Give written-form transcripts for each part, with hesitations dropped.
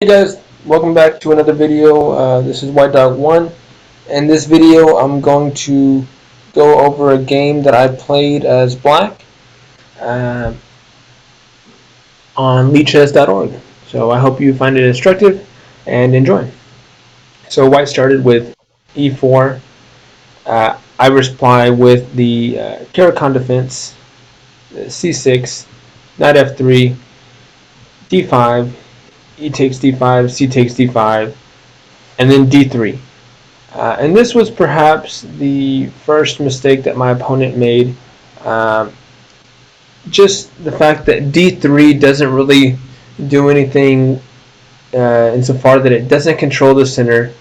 Hey guys, welcome back to another video. This is White Dog 1. In this video, I'm going to go over a game that I played as Black uh, on leechess.org. So I hope you find it instructive and enjoy. So White started with e4. I reply with the Caro defense, c6, knight f3, d5, e takes d5, c takes d5, and then d3. And this was perhaps the first mistake that my opponent made. Um, just the fact that d3 doesn't really do anything insofar that it doesn't control the center,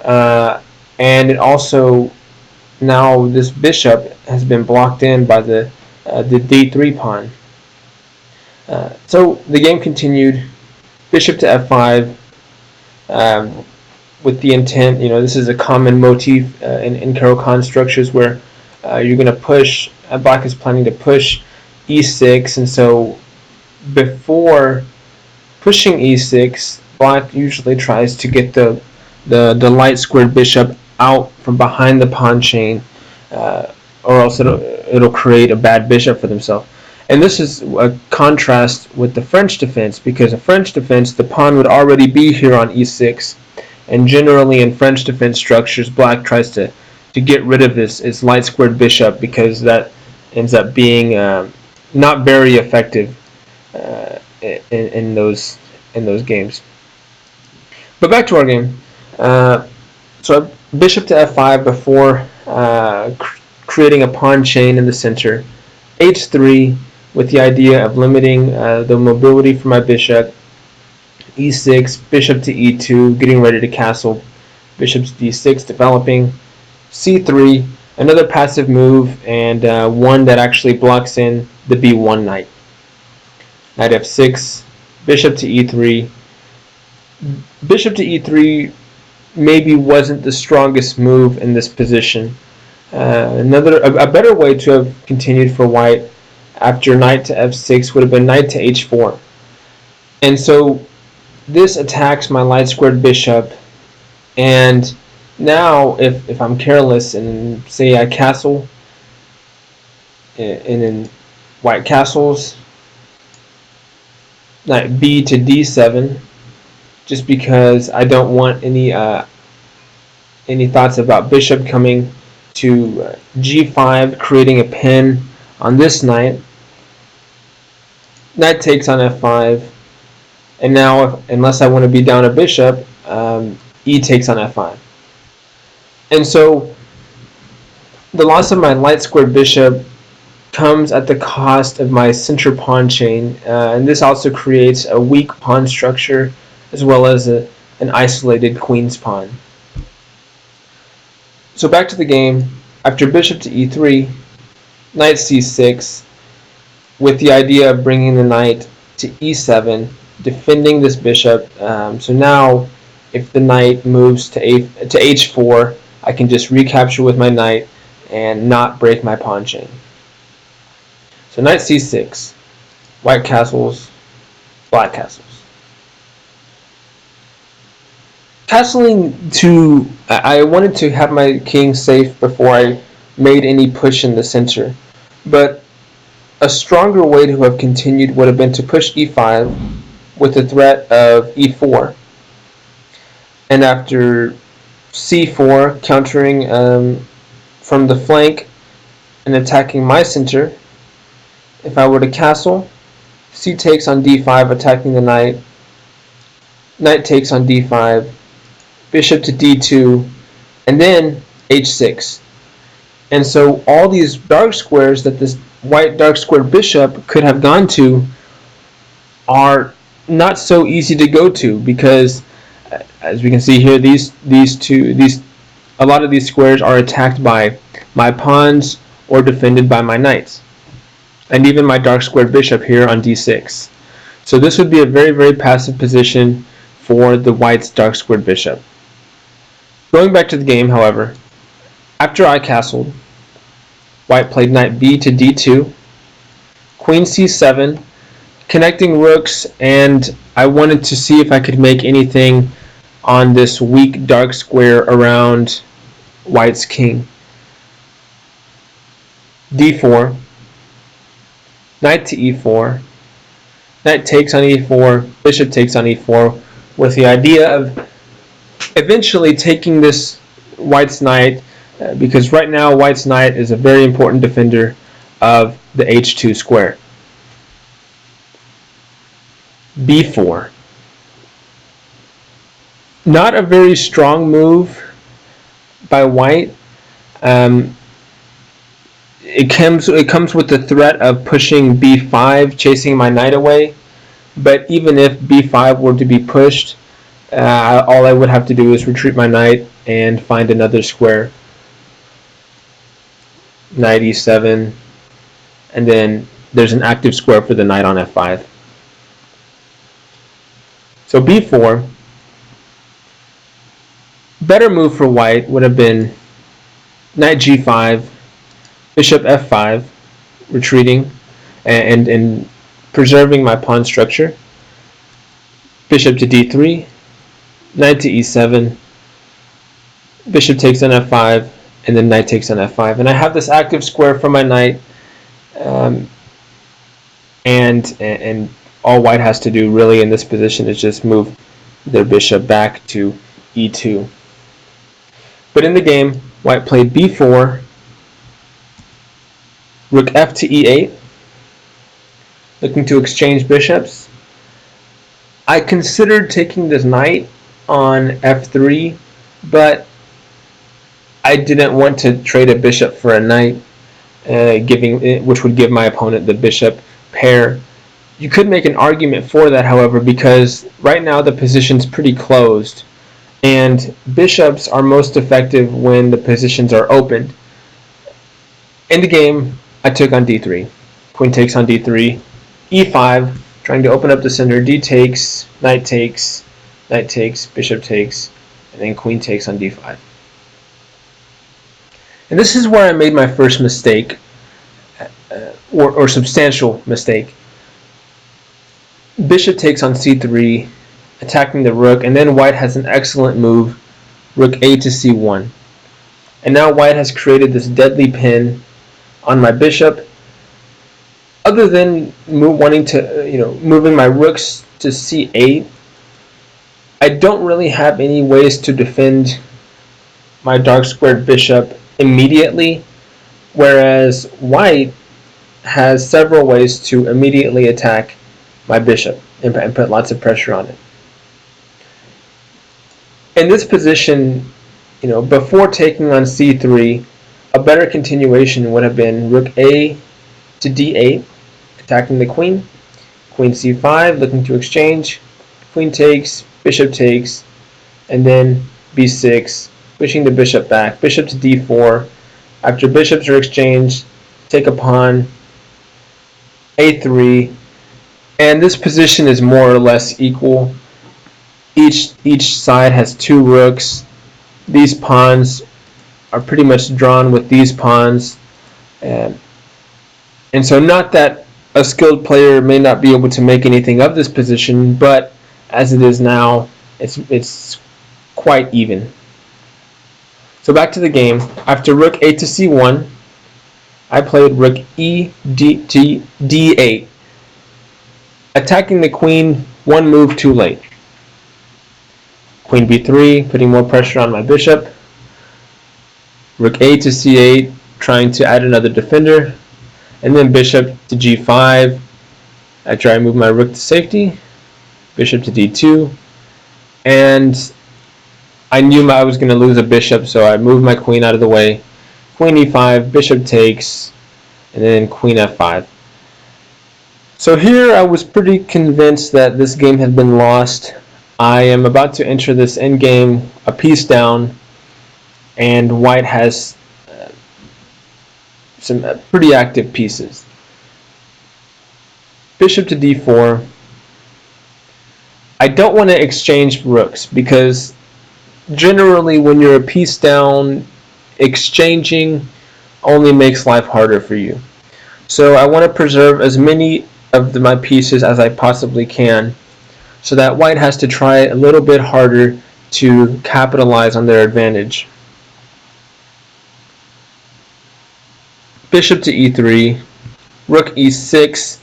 and it also now this bishop has been blocked in by the d3 pawn. So the game continued. Bishop to f5. Um, with the intent, this is a common motif in Caro structures where you're going to push, Black is planning to push e6, and so before pushing e6, Black usually tries to get the light squared bishop out from behind the pawn chain, or else it'll create a bad bishop for themselves. And this is a contrast with the French defense, because in French defense, the pawn would already be here on e6, and generally in French defense structures, Black tries to get rid of this light squared bishop, because that ends up being not very effective in those games. But back to our game. So bishop to f5 before creating a pawn chain in the center. h3 with the idea of limiting the mobility for my bishop. e6, bishop to e2, getting ready to castle. Bishop to d6, developing. c3, another passive move, and one that actually blocks in the b1 knight. Knight f6, bishop to e3. Bishop to e3 maybe wasn't the strongest move in this position. A better way to have continued for White after knight to f6 would have been knight to h4. And so this attacks my light squared bishop, and now if I'm careless and say I castle, and then White castles, knight b to d7, just because I don't want any thoughts about bishop coming to g5, creating a pin on this knight. Knight takes on f5, and now unless I want to be down a bishop, e takes on f5. And so the loss of my light squared bishop comes at the cost of my center pawn chain, and this also creates a weak pawn structure as well as an isolated queen's pawn. So back to the game. After bishop to e3, knight c6, with the idea of bringing the knight to e7, defending this bishop. So now if the knight moves to h4, I can just recapture with my knight and not break my pawn chain. So knight c6, White castles, Black castles. Castling I wanted to have my king safe before I made any push in the center, but a stronger way to have continued would have been to push e5 with the threat of e4, and after c4, countering from the flank and attacking my center. If I were to castle, c takes on d5, attacking the knight. Knight takes on d5, bishop to d2, and then h6. And so all these dark squares that this white dark square bishop could have gone to are not so easy to go to, because as we can see here, a lot of these squares are attacked by my pawns or defended by my knights, and even my dark squared bishop here on d6. So this would be a very, very passive position for the white's dark squared bishop. Going back to the game, however, after I castled, White played knight b to d2, queen c7, connecting rooks and I wanted to see if I could make anything on this weak dark square around white's king. d4, knight to e4, knight takes on e4, bishop takes on e4, with the idea of eventually taking this white's knight, because right now white's knight is a very important defender of the h2 square. b4. Not a very strong move by white. It comes with the threat of pushing b5, chasing my knight away. But even if b5 were to be pushed, all I would have to do is retreat my knight and find another square. Knight e7, and then there's an active square for the knight on f5. So b4, better move for white would have been knight g5, bishop f5, retreating and preserving my pawn structure. Bishop to d3, knight to e7, bishop takes on f5, and then knight takes on f5. And I have this active square for my knight, and all white has to do really in this position is just move their bishop back to e2. But in the game, white played b4, rook f to e8, looking to exchange bishops. I considered taking this knight on f3, but I didn't want to trade a bishop for a knight, which would give my opponent the bishop pair. You could make an argument for that, however, because right now the position's pretty closed, and bishops are most effective when the positions are opened. In the game, I took on d3. Queen takes on d3, e5, trying to open up the center. D takes, knight takes, bishop takes, and then queen takes on d5. And this is where I made my first mistake, or substantial mistake. Bishop takes on c3, attacking the rook, and then white has an excellent move, rook a to c1. And now white has created this deadly pin on my bishop. Other than wanting to, moving my rooks to c8, I don't really have any ways to defend my dark squared bishop immediately, whereas white has several ways to immediately attack my bishop and put lots of pressure on it. In this position, before taking on c3, a better continuation would have been rook a to d8, attacking the queen, queen c5, looking to exchange, queen takes, bishop takes, and then b6, pushing the bishop back, bishop to d4. After bishops are exchanged, take a pawn, a3, and this position is more or less equal. Each side has two rooks. These pawns are pretty much drawn with these pawns, and so not that a skilled player may not be able to make anything of this position, but as it is now, it's quite even. So back to the game. After rook a to c1, I played rook e to d8, attacking the queen one move too late. Queen b3, putting more pressure on my bishop. Rook a to c8, trying to add another defender. And then bishop to g5, after I move my rook to safety. Bishop to d2. And I knew I was going to lose a bishop, so I moved my queen out of the way. Queen e5, bishop takes, and then queen f5. So here I was pretty convinced that this game had been lost. I am about to enter this endgame a piece down, and white has some pretty active pieces. Bishop to d4. I don't want to exchange rooks because generally when you're a piece down, exchanging only makes life harder for you. So I want to preserve as many of my pieces as I possibly can. so that white has to try a little bit harder to capitalize on their advantage. Bishop to e3, rook e6,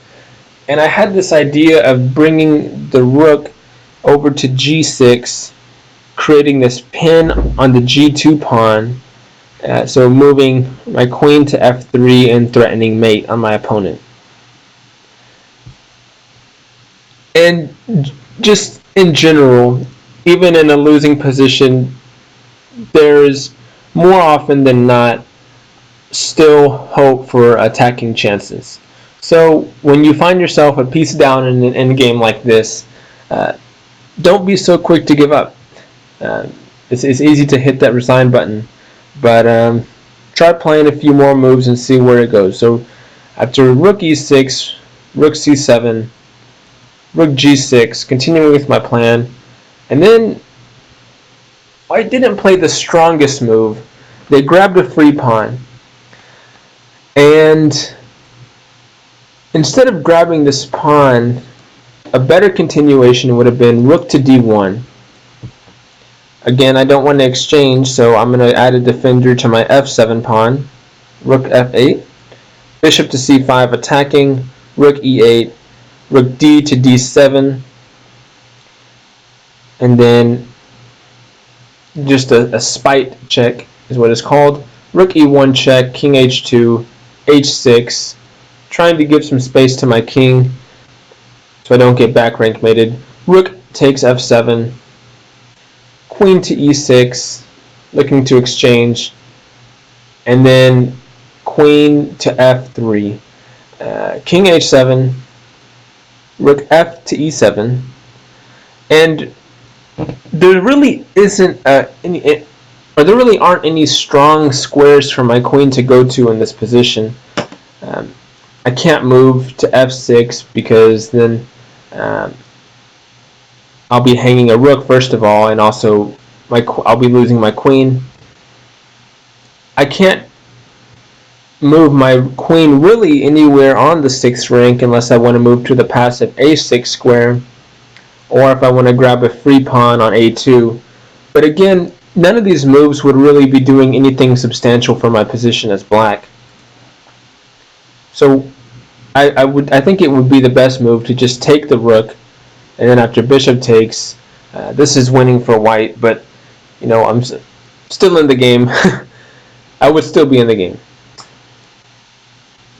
and I had this idea of bringing the rook over to g6, creating this pin on the g2 pawn, so moving my queen to f3 and threatening mate on my opponent. And just in general, even in a losing position, there's more often than not still hope for attacking chances. So when you find yourself a piece down in an endgame like this, don't be so quick to give up. It's easy to hit that resign button, but try playing a few more moves and see where it goes. So after rook e6, rook c7, rook g6, continuing with my plan, and then white didn't play the strongest move. They grabbed a free pawn, and instead of grabbing this pawn, a better continuation would have been rook to d1. Again, I don't want to exchange, so I'm going to add a defender to my f7 pawn, rook f8, bishop to c5 attacking, rook e8, rook d to d7, and then just a spite check is what it's called. Rook e1 check, king h2, h6, trying to give some space to my king so I don't get back rank mated. Rook takes f7, queen to e6, looking to exchange, and then queen to f3, king h7, rook f to e7, and there really aren't any strong squares for my queen to go to in this position. I can't move to f6 because then I'll be hanging a rook first of all, and also I'll be losing my queen. I can't move my queen really anywhere on the 6th rank unless I want to move to the passive a6 square, or if I want to grab a free pawn on a2. But again, none of these moves would really be doing anything substantial for my position as black. So I think it would be the best move to just take the rook, and then after bishop takes, this is winning for white, but you know, I'm still in the game. I would still be in the game.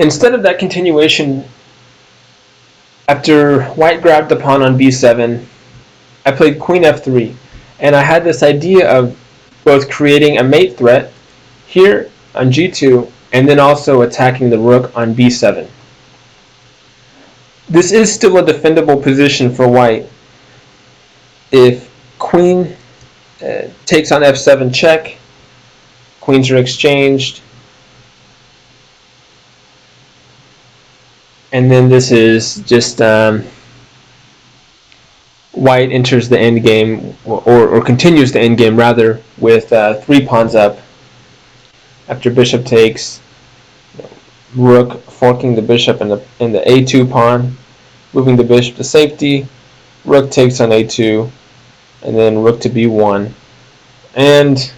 Instead of that continuation, after white grabbed the pawn on b7, I played queen f3, and I had this idea of both creating a mate threat here on g2 and then also attacking the rook on b7. This is still a defendable position for white. If queen takes on f7 check, queens are exchanged, and then this is just white enters the endgame, or continues the endgame rather, with 3 pawns up. After bishop takes, rook forking the bishop in the a2 pawn, moving the bishop to safety, rook takes on a2, and then rook to b1. And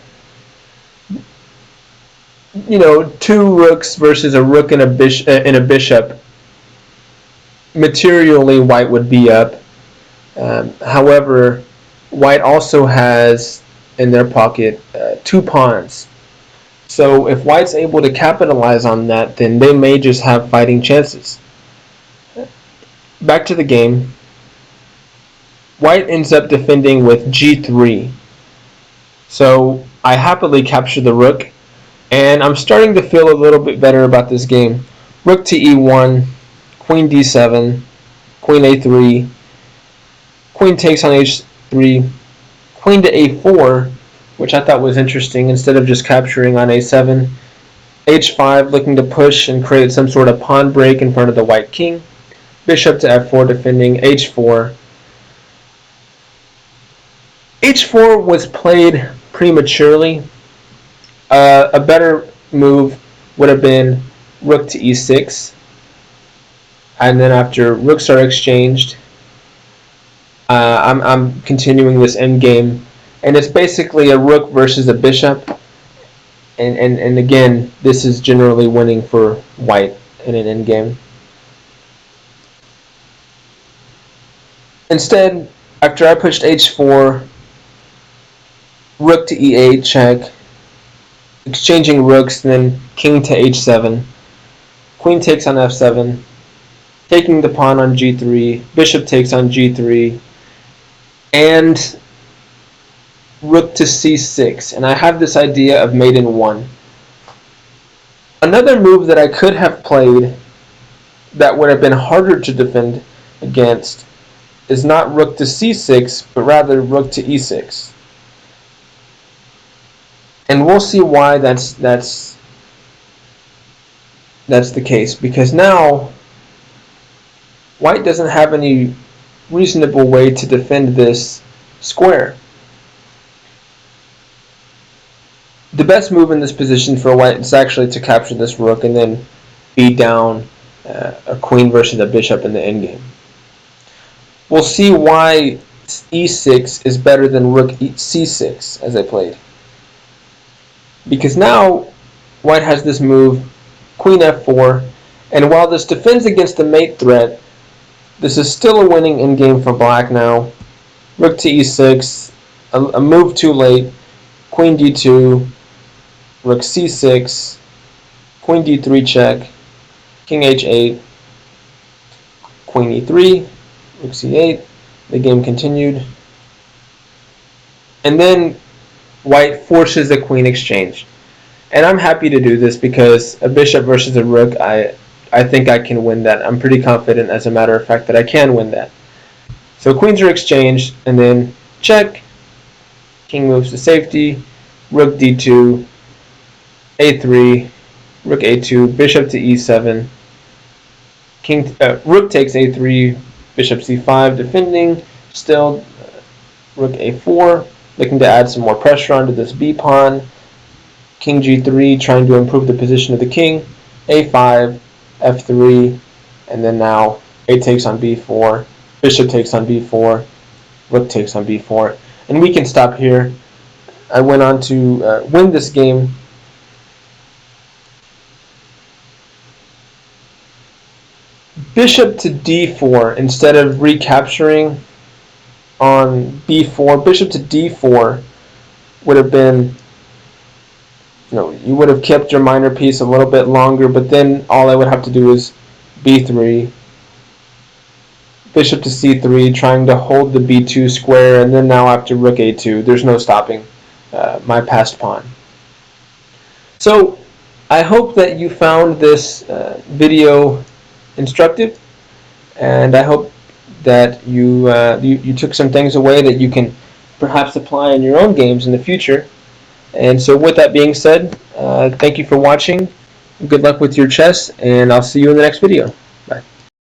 you know, 2 rooks versus a rook and a bishop, materially white would be up. However, white also has in their pocket 2 pawns. So if white's able to capitalize on that, then they may just have fighting chances. Back to the game. White ends up defending with g3. So I happily capture the rook, and I'm starting to feel a little bit better about this game. Rook to e1, queen d7, queen a3, queen takes on h3, queen to a4, which I thought was interesting, instead of just capturing on a7. h5, looking to push and create some sort of pawn break in front of the white king. Bishop to f4, defending h4. h4 was played prematurely. A better move would have been rook to e6, and then after rooks are exchanged, I'm continuing this endgame, and it's basically a rook versus a bishop, and again, this is generally winning for white in an endgame. Instead, after I pushed h4, rook to e8 check, exchanging rooks, then king to h7, queen takes on f7, taking the pawn on g3, bishop takes on g3, and rook to c6, and I have this idea of mate in 1. Another move that I could have played that would have been harder to defend against is not rook to c6, but rather rook to e6. And we'll see why that's the case, because now white doesn't have any reasonable way to defend this square. The best move in this position for white is actually to capture this rook and then beat down a queen versus a bishop in the endgame. We'll see why e6 is better than rook c6 as I played. Because now white has this move, queen f4, and while this defends against the mate threat, this is still a winning endgame for black now. Rook to e6, a move too late, queen d2, rook c6, queen d3 check, king h8, queen e3, rook c8, the game continued. And then white forces a queen exchange. And I'm happy to do this because a bishop versus a rook, I think I can win that. I'm pretty confident, as a matter of fact, that I can win that. So queens are exchanged, and then check, king moves to safety, rook d2, a3, rook a2, bishop to e7, rook takes a3, bishop c5, defending, still rook a4, looking to add some more pressure onto this b pawn, king g3, trying to improve the position of the king, a5, f3, and then now a takes on b4, bishop takes on b4, rook takes on b4, and we can stop here. I went on to win this game. Bishop to d4 instead of recapturing on b4. Bishop to d4 would have been, you would have kept your minor piece a little bit longer, but then all I would have to do is b3, bishop to c3, trying to hold the b2 square, and then now after rook a2, there's no stopping my passed pawn. So I hope that you found this video instructive, and I hope that you took some things away that you can perhaps apply in your own games in the future. And so with that being said, thank you for watching. Good luck with your chess, and I'll see you in the next video.